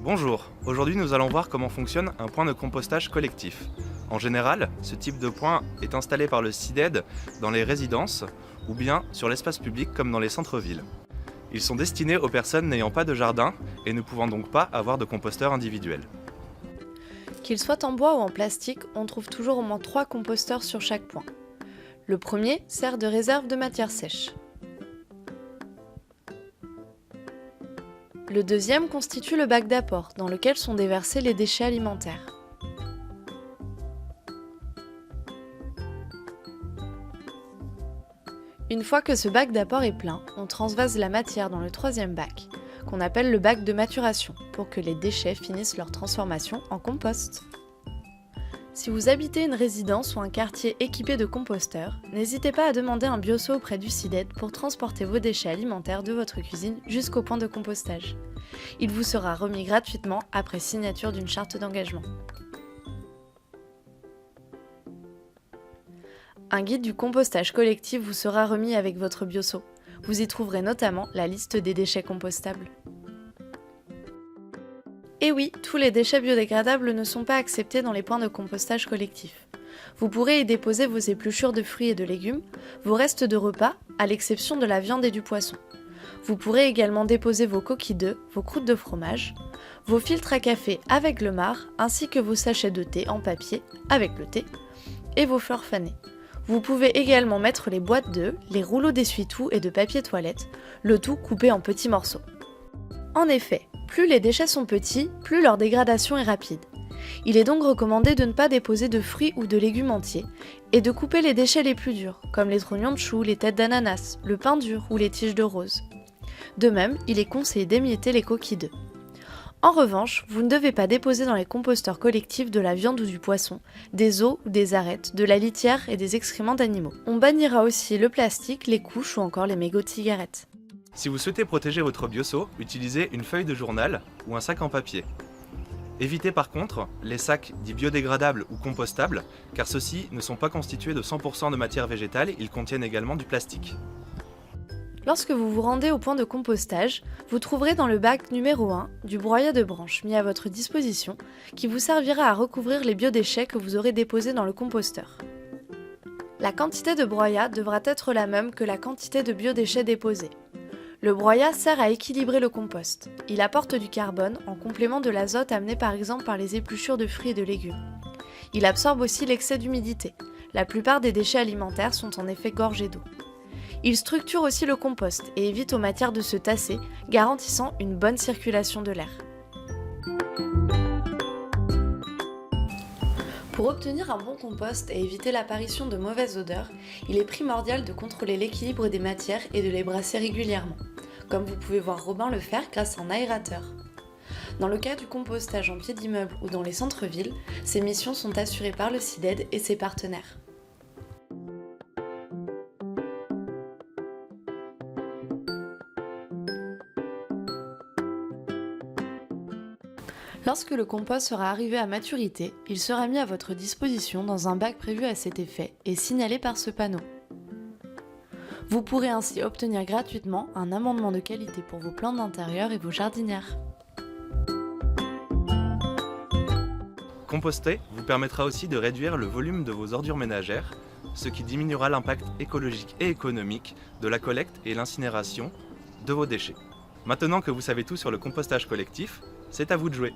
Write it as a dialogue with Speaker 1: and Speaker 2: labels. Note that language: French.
Speaker 1: Bonjour, aujourd'hui nous allons voir comment fonctionne un point de compostage collectif. En général, ce type de point est installé par le CIDED dans les résidences ou bien sur l'espace public comme dans les centres-villes. Ils sont destinés aux personnes n'ayant pas de jardin et ne pouvant donc pas avoir de composteur individuel.
Speaker 2: Qu'ils soient en bois ou en plastique, on trouve toujours au moins 3 composteurs sur chaque point. Le premier sert de réserve de matière sèche. Le deuxième constitue le bac d'apport, dans lequel sont déversés les déchets alimentaires. Une fois que ce bac d'apport est plein, on transvase la matière dans le troisième bac, qu'on appelle le bac de maturation, pour que les déchets finissent leur transformation en compost. Si vous habitez une résidence ou un quartier équipé de composteurs, n'hésitez pas à demander un bioseau auprès du CIDED pour transporter vos déchets alimentaires de votre cuisine jusqu'au point de compostage. Il vous sera remis gratuitement après signature d'une charte d'engagement. Un guide du compostage collectif vous sera remis avec votre bioseau. Vous y trouverez notamment la liste des déchets compostables. Et oui, tous les déchets biodégradables ne sont pas acceptés dans les points de compostage collectif. Vous pourrez y déposer vos épluchures de fruits et de légumes, vos restes de repas, à l'exception de la viande et du poisson. Vous pourrez également déposer vos coquilles d'œufs, vos croûtes de fromage, vos filtres à café avec le marc, ainsi que vos sachets de thé en papier avec le thé, et vos fleurs fanées. Vous pouvez également mettre les boîtes d'œufs, les rouleaux d'essuie-tout et de papier toilette, le tout coupé en petits morceaux. En effet, plus les déchets sont petits, plus leur dégradation est rapide. Il est donc recommandé de ne pas déposer de fruits ou de légumes entiers et de couper les déchets les plus durs, comme les trognons de chou, les têtes d'ananas, le pain dur ou les tiges de rose. De même, il est conseillé d'émietter les coquilles d'œufs. En revanche, vous ne devez pas déposer dans les composteurs collectifs de la viande ou du poisson, des os ou des arêtes, de la litière et des excréments d'animaux. On bannira aussi le plastique, les couches ou encore les mégots de cigarettes.
Speaker 1: Si vous souhaitez protéger votre bioseau, utilisez une feuille de journal ou un sac en papier. Évitez par contre les sacs dits biodégradables ou compostables, car ceux-ci ne sont pas constitués de 100% de matière végétale, ils contiennent également du plastique.
Speaker 2: Lorsque vous vous rendez au point de compostage, vous trouverez dans le bac numéro 1 du broyat de branches mis à votre disposition qui vous servira à recouvrir les biodéchets que vous aurez déposés dans le composteur. La quantité de broyat devra être la même que la quantité de biodéchets déposés. Le broyat sert à équilibrer le compost. Il apporte du carbone en complément de l'azote amené par exemple par les épluchures de fruits et de légumes. Il absorbe aussi l'excès d'humidité. La plupart des déchets alimentaires sont en effet gorgés d'eau. Il structure aussi le compost et évite aux matières de se tasser, garantissant une bonne circulation de l'air. Pour obtenir un bon compost et éviter l'apparition de mauvaises odeurs, il est primordial de contrôler l'équilibre des matières et de les brasser régulièrement, comme vous pouvez voir Robin le faire grâce à un aérateur. Dans le cas du compostage en pied d'immeuble ou dans les centres-villes, ces missions sont assurées par le CIDED et ses partenaires. Lorsque le compost sera arrivé à maturité, il sera mis à votre disposition dans un bac prévu à cet effet et signalé par ce panneau. Vous pourrez ainsi obtenir gratuitement un amendement de qualité pour vos plantes d'intérieur et vos jardinières.
Speaker 1: Composter vous permettra aussi de réduire le volume de vos ordures ménagères, ce qui diminuera l'impact écologique et économique de la collecte et l'incinération de vos déchets. Maintenant que vous savez tout sur le compostage collectif, c'est à vous de jouer.